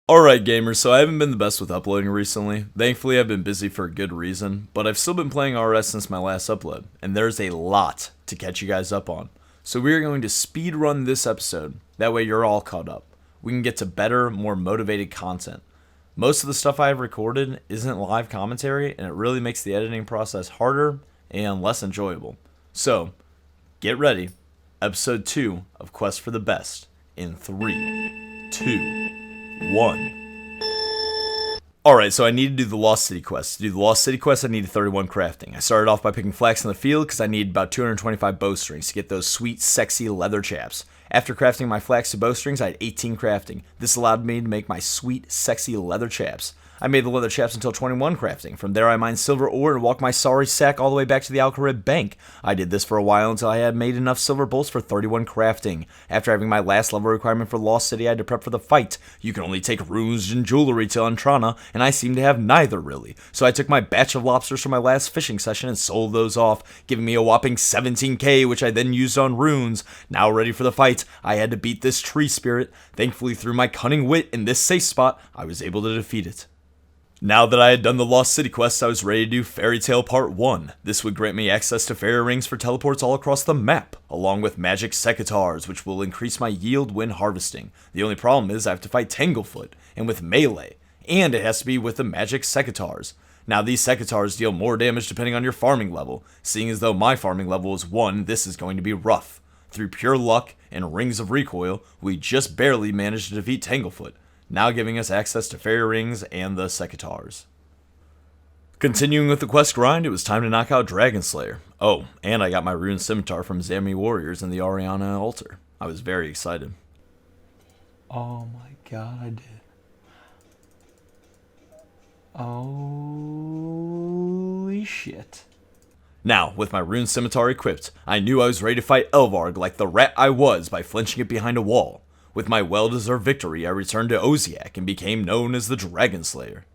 Alright gamers, so I haven't been the best with uploading recently. Thankfully I've been busy for a good reason, but I've still been playing RS since my last upload, and there's a lot to catch you guys up on. So we are going to speedrun this episode, that way you're all caught up. We can get to better, more motivated content. Most of the stuff I have recorded isn't live commentary, and it really makes the editing process harder and less enjoyable. So, get ready, episode 2 of Quest for the Best, in 3, 2, 1. Alright, so I need to do the Lost City quest. To do the Lost City quest, I needed 31 crafting. I started off by picking flax in the field because I needed about 225 bowstrings to get those sweet, sexy leather chaps. After crafting my flax to bowstrings, I had 18 crafting. This allowed me to make my sweet, sexy leather chaps. I made the leather chaps until 21 crafting. From there, I mined silver ore and walked my sorry sack all the way back to the Alcarib Bank. I did this for a while until I had made enough silver bolts for 31 crafting. After having my last level requirement for Lost City, I had to prep for the fight. You can only take runes and jewelry to Antrana, and I seem to have neither really. So I took my batch of lobsters from my last fishing session and sold those off, giving me a whopping 17k, which I then used on runes. Now ready for the fight, I had to beat this tree spirit. Thankfully, through my cunning wit in this safe spot, I was able to defeat it. Now that I had done the Lost City quest, I was ready to do Fairy Tale Part 1. This would grant me access to fairy rings for teleports all across the map, along with magic secateurs, which will increase my yield when harvesting. The only problem is I have to fight Tanglefoot, and with melee, and it has to be with the magic secateurs. Now these secateurs deal more damage depending on your farming level. Seeing as though my farming level is 1, this is going to be rough. Through pure luck and rings of recoil, we just barely managed to defeat Tanglefoot, now giving us access to fairy rings and the secateurs. Continuing with the quest grind, it was time to knock out Dragon Slayer. Oh, and I got my rune scimitar from Zami Warriors in the Ariana altar. I was very excited. Oh my god. Holy shit. Now, with my rune scimitar equipped, I knew I was ready to fight Elvarg like the rat I was by flinching it behind a wall. With my well-deserved victory, I returned to Oziak and became known as the Dragon Slayer.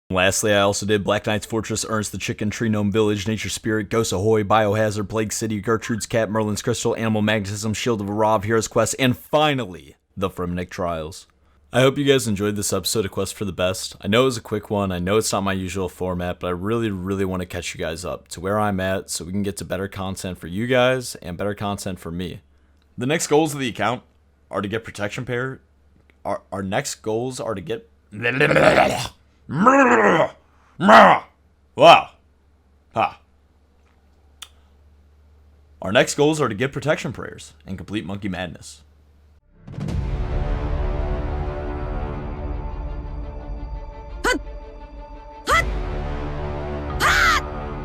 Lastly, I also did Black Knight's Fortress, Ernst the Chicken, Tree Gnome Village, Nature Spirit, Ghost Ahoy, Biohazard, Plague City, Gertrude's Cat, Merlin's Crystal, Animal Magnetism, Shield of Arav, Hero's Quest, and finally, the Fremenic Trials. I hope you guys enjoyed this episode of Quest for the Best. I know it was a quick one, I know it's not my usual format, but I really want to catch you guys up to where I'm at so we can get to better content for you guys and better content for me. The next goals of the account are to get protection pair. Our next goals are to get... Wow. Ha. Our next goals are to get protection prayers and complete Monkey Madness.